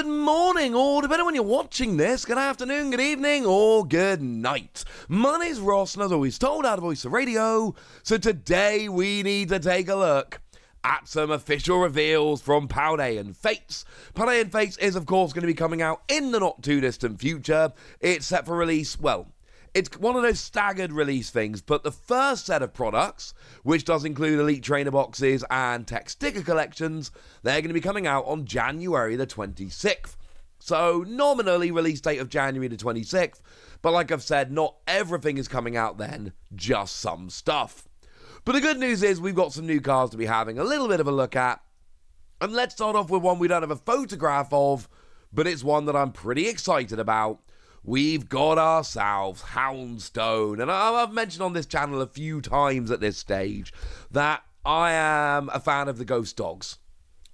Good morning, or depending on when you're watching this, good afternoon, good evening, or good night. My name's Ross, and as always told, out of Voice of Radio. So today we need to take a look at some official reveals from Paldean Fates. Paldean Fates is, of course, going to be coming out in the not-too-distant future. It's set for release, well, it's one of those staggered release things, but the first set of products, which does include Elite Trainer boxes and tech sticker collections, they're going to be coming out on January the 26th. So, nominally release date of January the 26th, but like I've said, not everything is coming out then, just some stuff. But the good news is we've got some new cards to be having a little bit of a look at. And let's start off with one we don't have a photograph of, but it's one that I'm pretty excited about. We've got ourselves Houndstone, and I've mentioned on this channel a few times at this stage that I am a fan of the Ghost Dogs.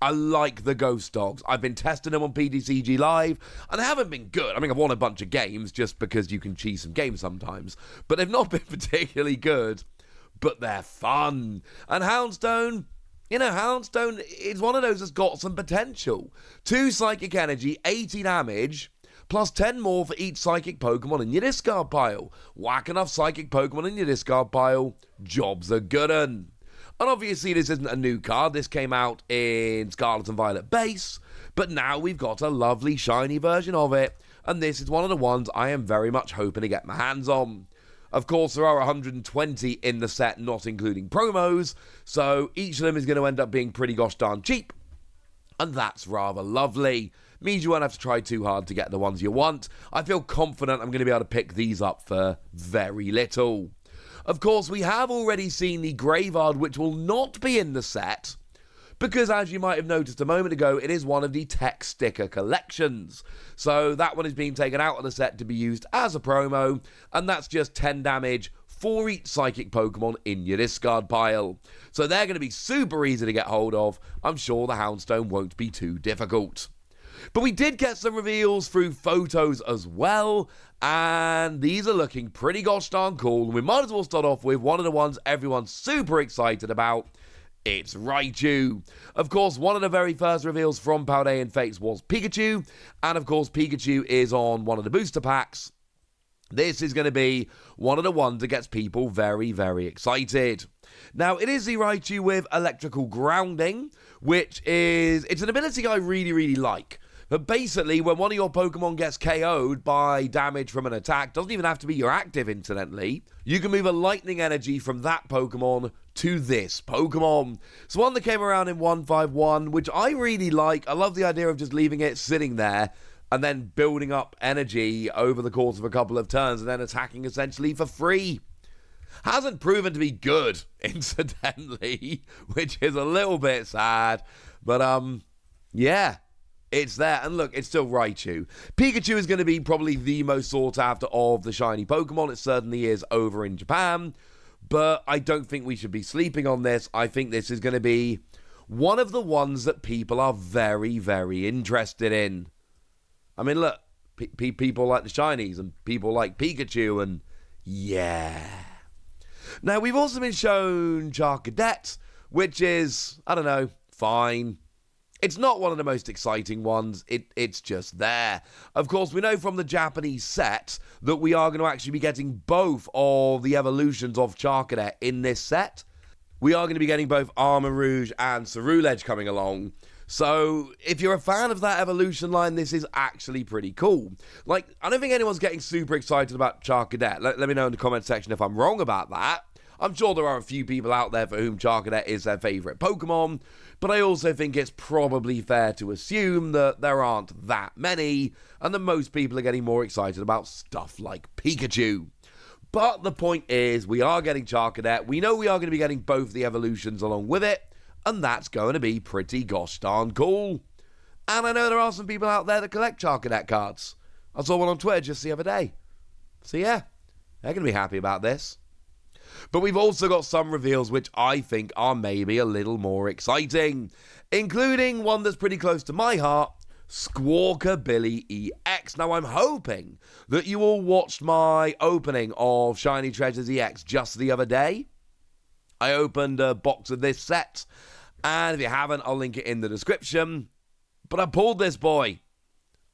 I like the Ghost Dogs. I've been testing them on TCG Live, and they haven't been good. I mean, I've won a bunch of games just because you can cheese some games sometimes, but they've not been particularly good, but they're fun. And Houndstone, Houndstone is one of those that's got some potential. 2 Psychic Energy, 80 damage, plus 10 more for each Psychic Pokemon in your discard pile. Whack enough Psychic Pokemon in your discard pile, jobs are good'un. And obviously this isn't a new card, this came out in Scarlet and Violet base, but now we've got a lovely shiny version of it, and this is one of the ones I am very much hoping to get my hands on. Of course, there are 120 in the set, not including promos, so each of them is going to end up being pretty gosh darn cheap, and that's rather lovely. Means you won't have to try too hard to get the ones you want. I feel confident I'm going to be able to pick these up for very little. Of course, we have already seen the Graveyard, which will not be in the set, because as you might have noticed a moment ago, it is one of the tech sticker collections. So that one is being taken out of the set to be used as a promo, and that's just 10 damage for each Psychic Pokemon in your discard pile. So they're going to be super easy to get hold of. I'm sure the Houndstone won't be too difficult. But we did get some reveals through photos as well, and these are looking pretty gosh darn cool. We might as well start off with one of the ones everyone's super excited about. It's Raichu. Of course, one of the very first reveals from Paldean Fates was Pikachu, and of course Pikachu is on one of the booster packs. This is going to be one of the ones that gets people very, very excited. Now, it is the Raichu with Electrical Grounding, which is, it's an ability I really, really like. But basically, when one of your Pokemon gets KO'd by damage from an attack, doesn't even have to be your active, incidentally, you can move a lightning energy from that Pokemon to this Pokemon. It's one that came around in 151, which I really like. I love the idea of just leaving it sitting there and then building up energy over the course of a couple of turns and then attacking essentially for free. Hasn't proven to be good, incidentally, which is a little bit sad. But, yeah. It's there, and look, it's still Raichu. Pikachu is going to be probably the most sought after of the shiny Pokemon. It certainly is over in Japan, but I don't think we should be sleeping on this. I think this is going to be one of the ones that people are very, very interested in. I mean, look, people like the shinies, and people like Pikachu, and yeah. Now, we've also been shown Charcadet, which is, I don't know, fine. It's not one of the most exciting ones, it's just there. Of course, we know from the Japanese set that we are going to actually be getting both of the evolutions of Charcadet in this set. We are going to be getting both Armor Rouge and Ceruledge coming along. So, if you're a fan of that evolution line, this is actually pretty cool. Like, I don't think anyone's getting super excited about Charcadet. Let me know in the comment section if I'm wrong about that. I'm sure there are a few people out there for whom Charcadet is their favourite Pokemon, but I also think it's probably fair to assume that there aren't that many, and that most people are getting more excited about stuff like Pikachu. But the point is, we are getting Charcadet, we know we are going to be getting both the evolutions along with it, and that's going to be pretty gosh darn cool. And I know there are some people out there that collect Charcadet cards. I saw one on Twitter just the other day. So yeah, they're going to be happy about this. But we've also got some reveals which I think are maybe a little more exciting, including one that's pretty close to my heart, Squawkabilly EX. Now, I'm hoping that you all watched my opening of Shiny Treasures EX just the other day. I opened a box of this set, and if you haven't, I'll link it in the description. But I pulled this boy.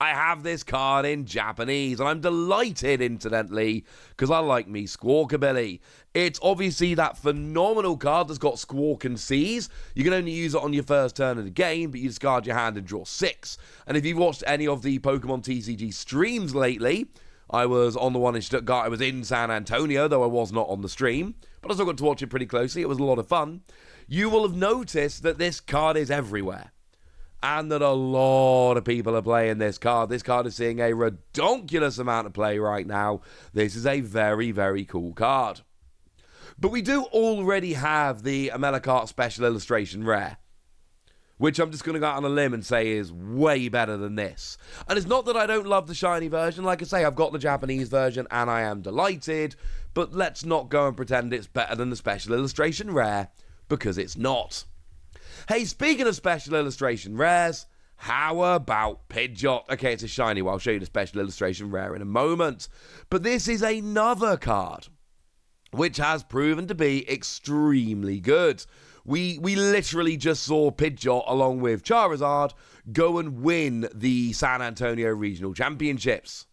I have this card in Japanese, and I'm delighted, incidentally, because I like me Squawkabilly. It's obviously that phenomenal card that's got Squawk and Seize. You can only use it on your first turn of the game, but you discard your hand and draw 6. And if you've watched any of the Pokemon TCG streams lately, I was on the one in Stuttgart, I was in San Antonio, though I was not on the stream, but I still got to watch it pretty closely. It was a lot of fun. You will have noticed that this card is everywhere, and that a lot of people are playing this card. This card is seeing a redonkulous amount of play right now. This is a very, very cool card. But we do already have the Amelakart Special Illustration Rare, which I'm just going to go out on a limb and say is way better than this. And it's not that I don't love the shiny version. Like I say, I've got the Japanese version and I am delighted, but let's not go and pretend it's better than the Special Illustration Rare, because it's not. Hey, speaking of Special Illustration Rares, how about Pidgeot? Okay, it's a shiny one. I'll show you the Special Illustration Rare in a moment. But this is another card which has proven to be extremely good. We literally just saw Pidgeot, along with Charizard, go and win the San Antonio Regional Championships.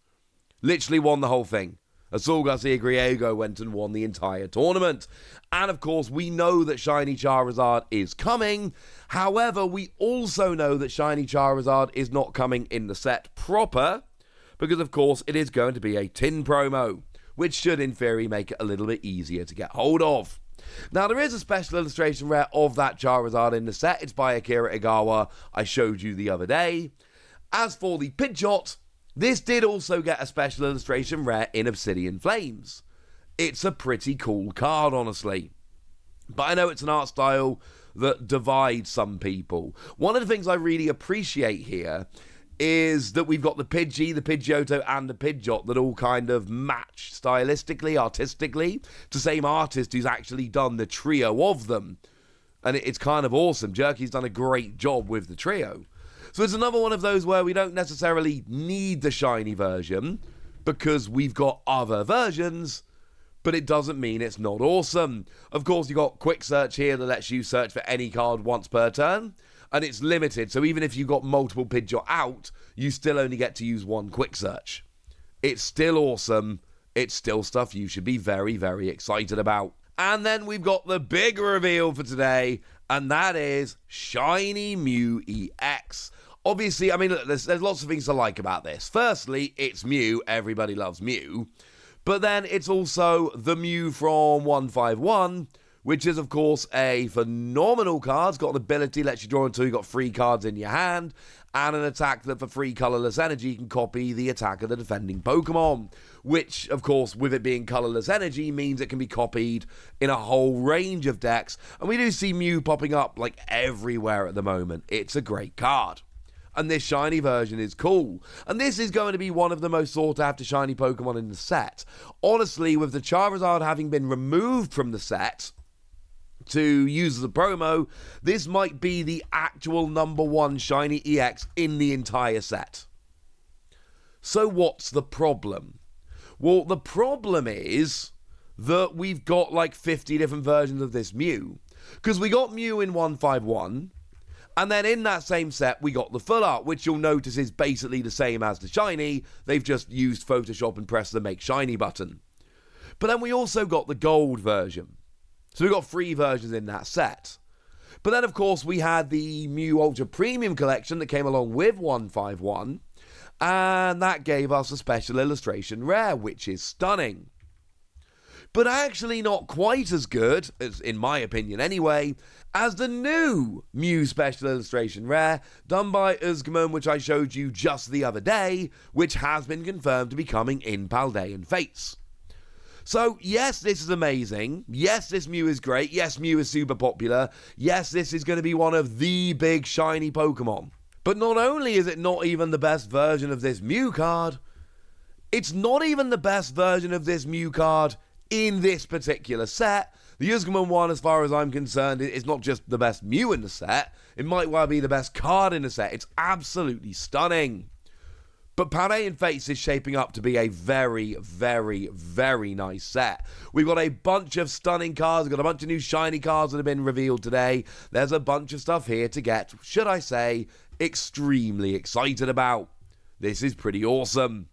Literally won the whole thing. Azul Garcia Griego went and won the entire tournament. And of course, we know that Shiny Charizard is coming. However, we also know that Shiny Charizard is not coming in the set proper, because of course it is going to be a tin promo, which should in theory make it a little bit easier to get hold of. Now, there is a Special Illustration Rare of that Charizard in the set. It's by Akira Igawa. I showed you the other day. As for the Pidgeot, this did also get a Special Illustration Rare in Obsidian Flames. It's a pretty cool card, honestly. But I know it's an art style that divides some people. One of the things I really appreciate here is that we've got the Pidgey, the Pidgeotto, and the Pidgeot that all kind of match stylistically, artistically. It's the same artist who's actually done the trio of them. And it's kind of awesome. Jerky's done a great job with the trio. So it's another one of those where we don't necessarily need the shiny version because we've got other versions, but it doesn't mean it's not awesome. Of course, you've got Quick Search here that lets you search for any card once per turn, and it's limited, so even if you've got multiple Pidgeot out, you still only get to use one Quick Search. It's still awesome. It's still stuff you should be very, very excited about. And then we've got the big reveal for today, and that is Shiny Mew EX. Obviously, I mean, look, there's lots of things to like about this. Firstly, it's Mew. Everybody loves Mew. But then it's also the Mew from 151, which is, of course, a phenomenal card. It's got an ability, lets you draw until you've got 3 cards in your hand, and an attack that for 3 colorless energy can copy the attack of the defending Pokemon, which, of course, with it being colorless energy, means it can be copied in a whole range of decks, and we do see Mew popping up, like, everywhere at the moment. It's a great card. And this shiny version is cool. And this is going to be one of the most sought after shiny Pokemon in the set. Honestly, with the Charizard having been removed from the set to use as a promo, this might be the actual #1 shiny EX in the entire set. So what's the problem? Well, the problem is that we've got like 50 different versions of this Mew. Because we got Mew in 151, and then in that same set, we got the full art, which you'll notice is basically the same as the shiny. They've just used Photoshop and pressed the Make Shiny button. But then we also got the gold version. So we got 3 versions in that set. But then, of course, we had the Mew Ultra Premium Collection that came along with 151. And that gave us a Special Illustration Rare, which is stunning. But actually not quite as good, as in my opinion anyway, as the new Mew Special Illustration Rare done by Uzgaman, which I showed you just the other day, which has been confirmed to be coming in Paldean Fates. So, yes, this is amazing. Yes, this Mew is great. Yes, Mew is super popular. Yes, this is going to be one of the big shiny Pokemon. But not only is it not even the best version of this Mew card, it's not even the best version of this Mew card in this particular set. The Uzgaman one, as far as I'm concerned, is not just the best Mew in the set, it might well be the best card in the set. It's absolutely stunning. But Paldean Fates is shaping up to be a very, very, very nice set. We've got a bunch of stunning cards, we've got a bunch of new shiny cards that have been revealed today. There's a bunch of stuff here to get, should I say, extremely excited about. This is pretty awesome.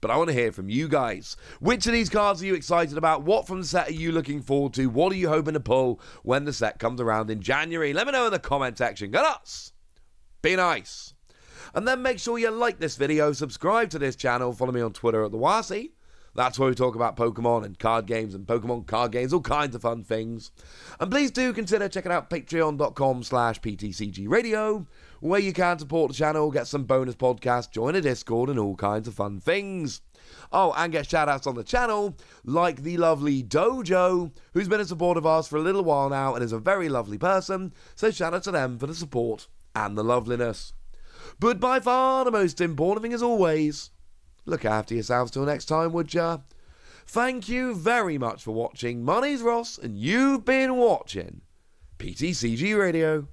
But I want to hear from you guys. Which of these cards are you excited about? What from the set are you looking forward to? What are you hoping to pull when the set comes around in January? Let me know in the comment section. Go nuts! Be nice. And then make sure you like this video, subscribe to this channel, follow me on Twitter at TheWasi. That's where we talk about Pokemon and card games and Pokemon card games, all kinds of fun things. And please do consider checking out patreon.com/PTCG where you can support the channel, get some bonus podcasts, join a Discord, and all kinds of fun things. Oh, and get shout-outs on the channel, like the lovely Dojo, who's been a supporter of ours for a little while now and is a very lovely person, so shout out to them for the support and the loveliness. But by far the most important thing as always, look after yourselves till next time, would ya? Thank you very much for watching. My name's Ross, and you've been watching PTCG Radio.